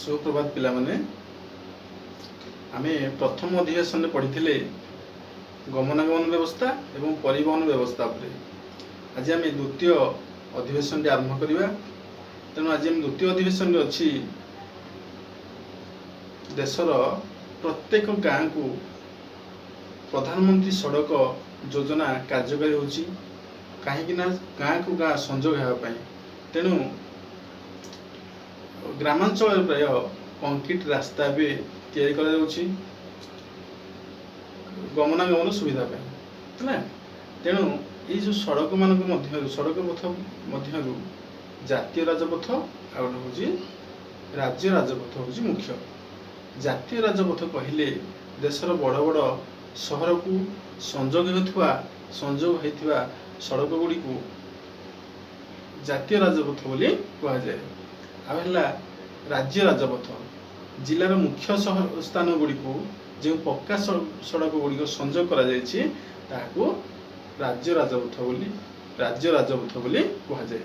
सुप्रभात पिला माने आमे प्रथम अधिवेशन में पढ़ी गमनागमन व्यवस्था एवं परिवहन व्यवस्था उपरे आज आम द्वितीय अधिवेशन आरंभ करवा। तेणु आज आम द्वितीय अधिवेशन अच्छी देशर प्रत्येक गाँव को प्रधानमंत्री सड़क योजना कार्यकारी होची कहीं गाँ को गाँ संजोग होगापाई। तेणु ग्रामांचल प्राय कंक्रीट रास्ता भी तैयारी करा जाउछि गमनागमन सुविधा है। तेणु ये जो सड़क मान सड़क पथ मध्य जातीय राजपथ आ हूँ राज्य राजपथ हूँ मुख्य। जातीय राजपथ कहले देशर बड़ बड़ सहर को संजोग होता सड़क गुड़ी को जातीय राजपथ बोली कहुए। आला राज्य राजपथ जिलार मुख्य स्थान गुड़ी को जो पक्का सड़क गुड़िक संजोग करा राज्य राजपथ बोली कहुए।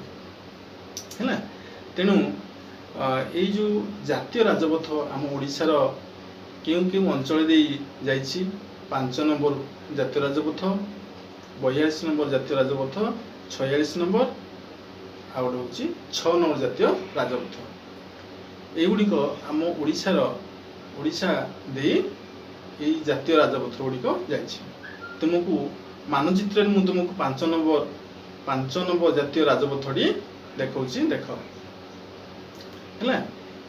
तेणु यही जो जातीय राजपथ आम ओडिशार केउ केउ अंचल दे जाइछि 5 नंबर जातीय राजपथ 42 नंबर जातीय राजपथ 46 नंबर आ गए हूँ 6 नंबर जातीय राजपथ। युड़िक आम ओडिशा दे यही जातीय राजपथ गुड़िक जाइछि। तुमको मानचित्र में तुमको 5 नंबर जातीय राजपथटी देखा देख है।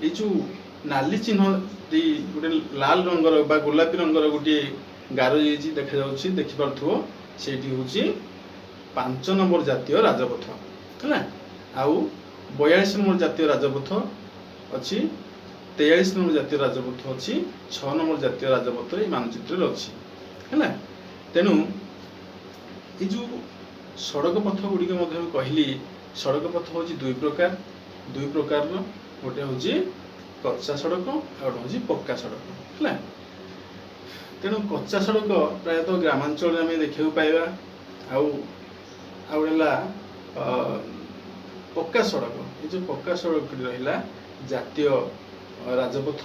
ये जो नाली चिन्ह गोटे लाल रंगर बा गोलापी रंगर गोटे गार देखा देखिपो से हूँ 5 नंबर जातीय राजपथ है। आउ 42 नंबर जातीय राजपथ अच्छी 43 नंबर जातीय राजपथ अच्छी 6 नंबर जातीय राजपथ ये मानचित्र अच्छी है। तेणु ये जो सड़क पथ गुड़िक कहली सड़क पथ हूँ दुई प्रकार गोटे हूँ कच्चा सड़क आ गए हूँ पक्का सड़क है। तेणु कच्चा सड़क प्रायतः ग्रामांचल आम देखा पाइबा आउला पक्का सड़क ये जो पक्का सड़क रहा जातीय राजपथ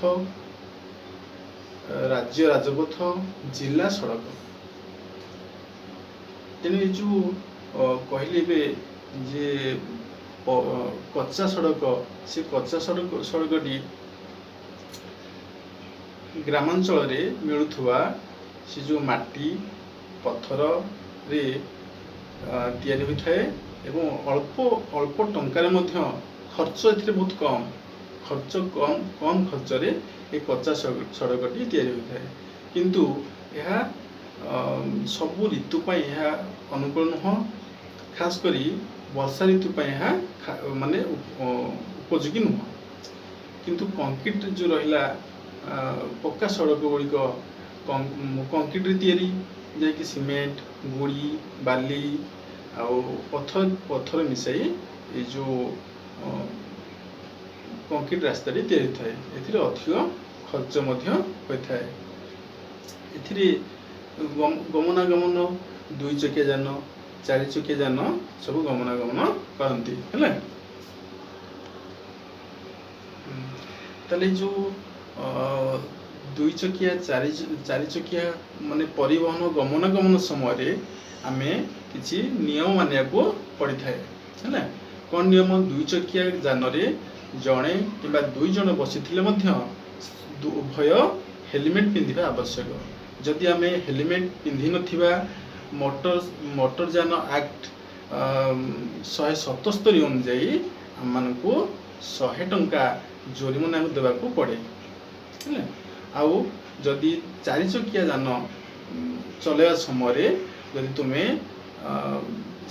राज्य राजपथ जिला सड़क। तेणु ये जो कहली जे कच्चा सड़क से कच्चा सड़कटी ग्रामांचल रे मिलुथुवा से जो माटी पत्थर रे तैयारी होता है एवं अल्प टंकार खर्च ए बहुत कम खर्च रे एक कच्चा सड़कटी तैयारी होता है। किंतु यह सबु ऋतु यह अनुकूल नुह खास करी वर्षा ऋतु माने उपयोगी नुह। किंतु कंक्रीट जो रहा पक्का सड़क गुड़िक कंक्रीट तैयारी जैकि सीमेंट गुड़ी बाली आउ पत्थर मिसाई ये जो कंक्रीट रास्ता तैयारी थाए ए अधिक खर्च होता है। गमनागमन 2 चकिया जान 4 चकिया जान सब गमनागमन करती है। ताले जो 2 चकिया 4 चकिया माने परिवहन गमनागमन समय आमे किसी नियम मानिया को पड़ी थाए है। कौन नियम 2 चकिया जान रे जड़े कि 2 जन बसी उभय हेलमेट पिंधा आवश्यक। जदि आमे हेलमेट पिंधि नथिबा मोटर यान एक्ट 177 अनुजाई आम मानकु 100 टंका जोरिमाना देवाक पड़े है। आउ जदि 4 चकिया जान चलवा समय जदि तुम्हें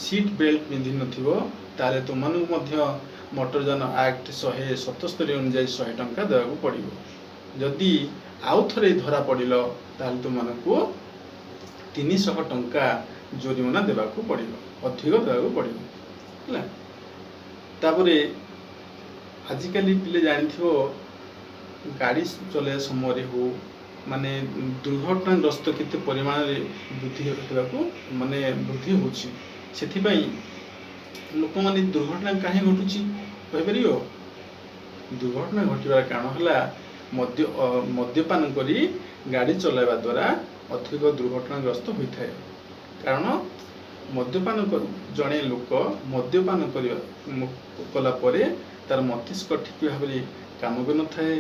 सीट बेल्ट पिंधि नथिबो ताले तुमको मोटर यान एक्ट 177 अनुजाई 100 टंका देवाक पड़ो। जदि आउ थे धरा पड़िल ताले तुमको 300 टंका जोरिमाना देवाक पड़ो अधिक देवाक पड़ो है। तापरे आजिकल पिले जानी गाड़ी चलवा समय हो माने दुर्घटनाग्रस्त केते परिमाण वृद्धि होगा माने वृद्धि होछि लोक माने दुर्घटना कहीं घटुची कहीपर दुर्घटना घटवार कारण है मद्यपान करी गाड़ी चलाइबा द्वारा अधिक दुर्घटनाग्रस्त होता है। कारण मद्यपान जड़े लोक मद्यपान कला परे तार मस्तिष्क ठीक भाव काम कर न थाए,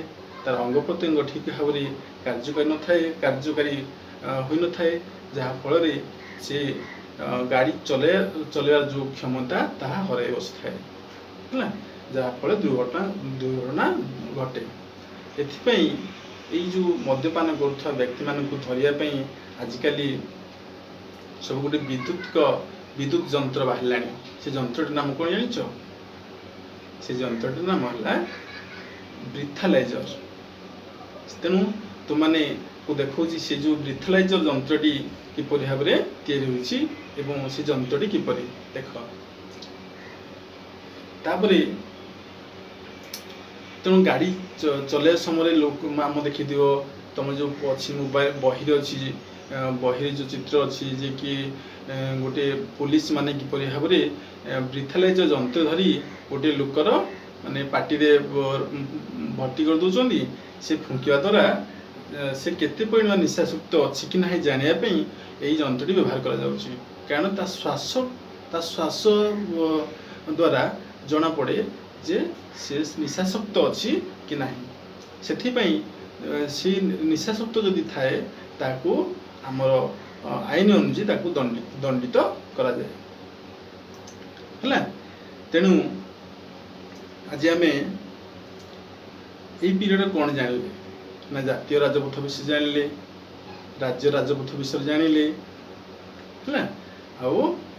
तार अंग प्रत्यंग ठीक भाव कार्यकारी हो न थाए, जहाँ फल से गाड़ी चलाइबार जो क्षमता ताहा हराई बसता है, जहाँ फल दुर्घटना घटे। एथिपाई जो मद्यपान करुवा व्यक्ति मान धरिया आजिकल सब गोटे विद्युत जंत्र बाहर। से जंत्रटी नाम कौन जान? से जंत्रटी नाम है ब्रीथालाइजर। तेणु तुमने को देखा से जो ब्रीथालाइजर जंत्रटी किपरि भाव में या से जंत्रटी किपरि देख। तापर तेणु गाड़ी चलाइबा समय लोक आम देखी तुम जो अच्छी मोबाइल बही अच्छी बही जो चित्र अच्छी जे कि गोटे पुलिस माने किपरि भाव में ब्रीथालाइजर जंत्र धरी गोटे लोकर माने पार्टी भर्ती कर दौरान से फुंकिया द्वारा से केते परिमाण निशाशुक्त अच्छी कि ना जानापी यही जंत्रटी व्यवहार करा जाउछि। कारण ता श्वास द्वारा जना पड़े जे से निशाशक्त अच्छी कि ना। से निशाशक्त जदि थाए ताको आमर आईन अनुसार ताको दंडित करा जाए। तेणु आज आम यही पीरियड कौन जानिले ना जातीय राजपथ विषय जानिले, राज्य राजपथ विषय जानिले है। आउ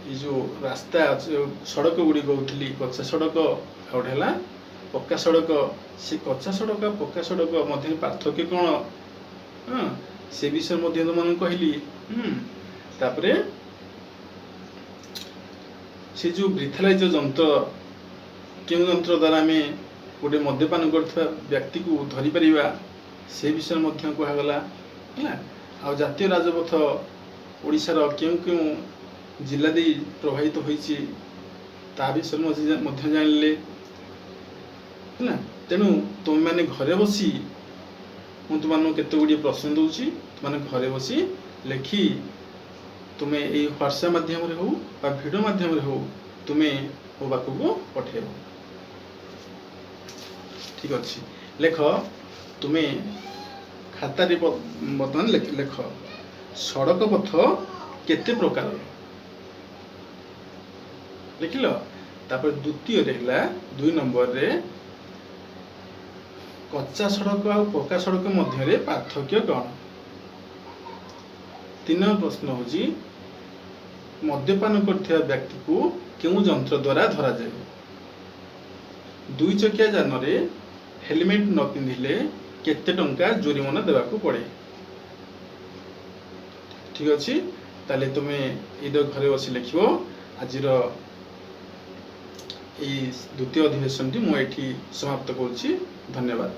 ये जो रास्ता सड़क गुड़ी कहती कच्चा सड़क आउटा पक्का सड़क, से कच्चा सड़क पक्का सड़क मध्य पार्थक्य कौन से विषय तुम कहली। तापरे से जो ब्रीथालाइजर जंत्र क्यों जंत्र द्वारा आम गोटे मद्यपान करथवा व्यक्ति को धरी परिबा से विषय कहगला है। आ जातीय राजपथ ओडिशार क्यों क्यों जिला दे प्रभावित होइछि ता विषय जानिले है। तेणु तुम मैंने घरे बसी तुम केते गुड़ी प्रश्न दूची, तुमने घरे बसी लिखि तुम्हें यही व्हाट्सएप माध्यम हो वीडियो माध्यम हो तुम्हें मो पाखक पठेब। ठीक अच्छे लेख तुम्हें खाता बर्तमान लेख सड़क पथ केते प्रकार लिखिल। तापर द्वितीय है 2 नंबर रे कच्चा सड़क और पक्का सड़क मध्य पार्थक्य कौन। 3 नंबर प्रश्न हूँ मद्यपान करथिया व्यक्ति को क्यों जंत्र द्वारा धरा जाए। 2 चकिया जान रे हेलमेट न पिंधिले केते टंका जुरिमाना देवाकू पड़े। ठीक अच्छे ताले तुम्हें ये घरे बस लिख आज द्वितीय अधिवेशन टी मुझे समाप्त करुच्ची। धन्यवाद।